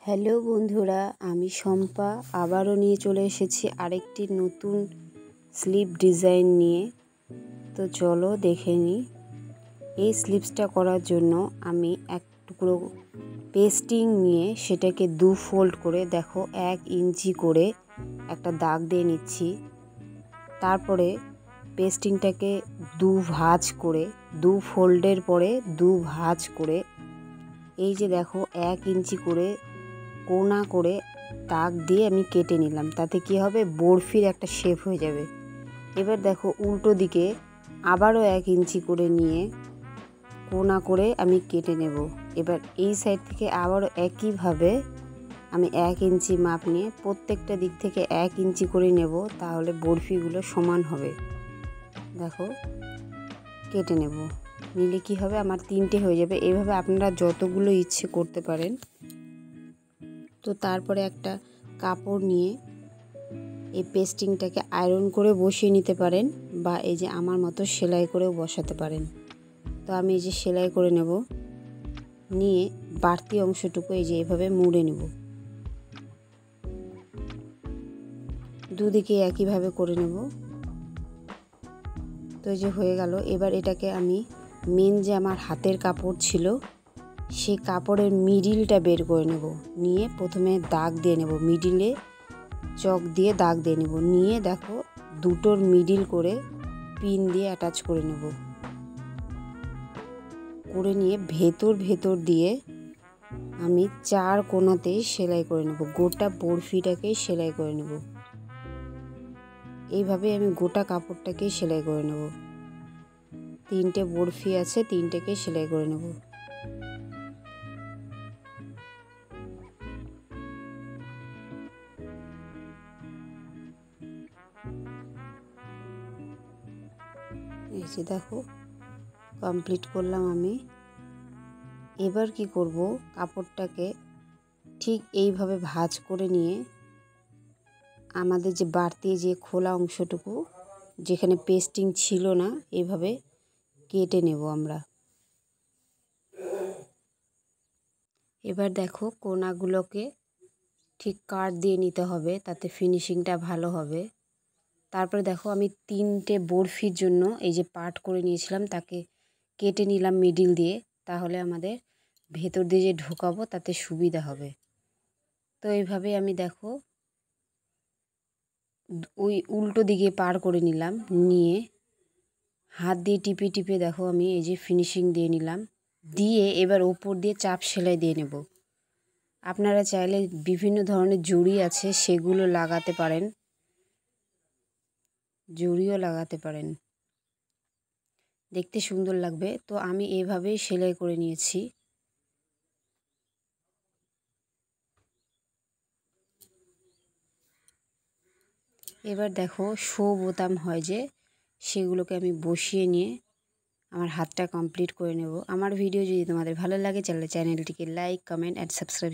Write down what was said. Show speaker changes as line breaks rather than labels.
Hello বন্ধুরা, আমি শম্পা আবারও নিয়ে চলে এসেছি আরেকটি নতুন স্লিভ ডিজাইন নিয়ে। তো চলো দেখে নিই। এই স্লিভসটা করার জন্য আমি এক টুকরো পেস্টিং নিয়ে সেটাকে 2 ফোল্ড করে দেখো 1 ইঞ্চি করে একটা দাগ দিয়ে নিচ্ছি। তারপরে পেস্টিংটাকে 2 ভাঁজ করে 2 ফোল্ডের পরে 2 ভাঁজ করে এই যে দেখো 1 ইঞ্চি করে কোনা করে দাগ দিয়ে আমি কেটে নিলাম। তাতে কি হবে, বরফির একটা শেপ হয়ে যাবে। এবার দেখো উল্টো দিকে আবারও 1 ইঞ্চি করে নিয়ে কোনা করে আমি কেটে নেব। এবার এই সাইড থেকে আবারও একইভাবে আমি 1 ইঞ্চি মাপ নিয়ে প্রত্যেকটা দিক থেকে 1 ইঞ্চি করে নেব, তাহলে বরফিগুলো সমান হবে। দেখো কেটে নেব, নিলে কি হবে, আমার 3টে হয়ে যাবে। এইভাবে আপনারা যতগুলো ইচ্ছে করতে পারেন। তো তারপরে একটা কাপড় নিয়ে এই পেস্টিংটাকে আয়রন করে বসিয়ে নিতে পারেন, বা এই যে আমার মতো সেলাই করেও বসাতে পারেন। তো আমি এই যে সেলাই করে নেব, নিয়ে বাড়তি অংশটুকু এই যে এভাবে মুড়ে নেব। দুদিকে একইভাবে করে নেব। তো এই যে হয়ে গেল। এবার এটাকে আমি মেন যে আমার হাতের কাপড় ছিল সেই কাপড়ের মিডিলটা বের করে নেব। নিয়ে প্রথমে দাগ দিয়ে নেব, মিডিলে চক দিয়ে দাগ দিয়ে নেব। নিয়ে দেখো দুটোর মিডিল করে পিন দিয়ে অ্যাটাচ করে নেব। করে নিয়ে ভেতর দিয়ে আমি 4 কোণাতেই সেলাই করে নেব। গোটা বরফিটাকেই সেলাই করে নেব। এইভাবে আমি গোটা কাপড়টাকেই সেলাই করে নেব। 3টে বরফি আছে, 3টেকেই সেলাই করে নেব। এই যে দেখো কমপ্লিট করলাম আমি। এবার কি করব, কাপড়টাকে ঠিক এইভাবে ভাঁজ করে নিয়ে আমাদের যে বাড়তি যে খোলা অংশটুকু যেখানে পেস্টিং ছিল না, এইভাবে কেটে নেব আমরা। এবার দেখো কোণাগুলোকে ঠিক কাট দিয়ে নিতে হবে, তাতে ফিনিশিংটা ভালো হবে। তারপরে দেখো আমি 3টে বরফির জন্য এই যে পার্ট করে নিয়েছিলাম তাকে কেটে নিলাম মিডিল দিয়ে, তাহলে আমাদের ভেতর দিয়ে যে ঢোকাবো তাতে সুবিধা হবে। তো এইভাবে আমি দেখো ওই উল্টো দিকে পার করে নিলাম, নিয়ে হাত দিয়ে টিপে দেখো আমি এই যে ফিনিশিং দিয়ে নিলাম। দিয়ে এবার ওপর দিয়ে চাপ সেলাই দিয়ে নেব। আপনারা চাইলে বিভিন্ন ধরনের জড়ি আছে সেগুলো লাগাতে পারেন, জড়িও লাগাতে পারেন, দেখতে সুন্দর লাগবে। তো আমি এভাবেই সেলাই করে নিয়েছি। এবার দেখো শো বোতাম হয় যে, সেগুলোকে আমি বসিয়ে নিয়ে আমার হাতটা কমপ্লিট করে নেব। আমার ভিডিও যদি তোমাদের ভালো লাগে চ্যানেলটিকে লাইক, কমেন্ট অ্যান্ড সাবস্ক্রাইব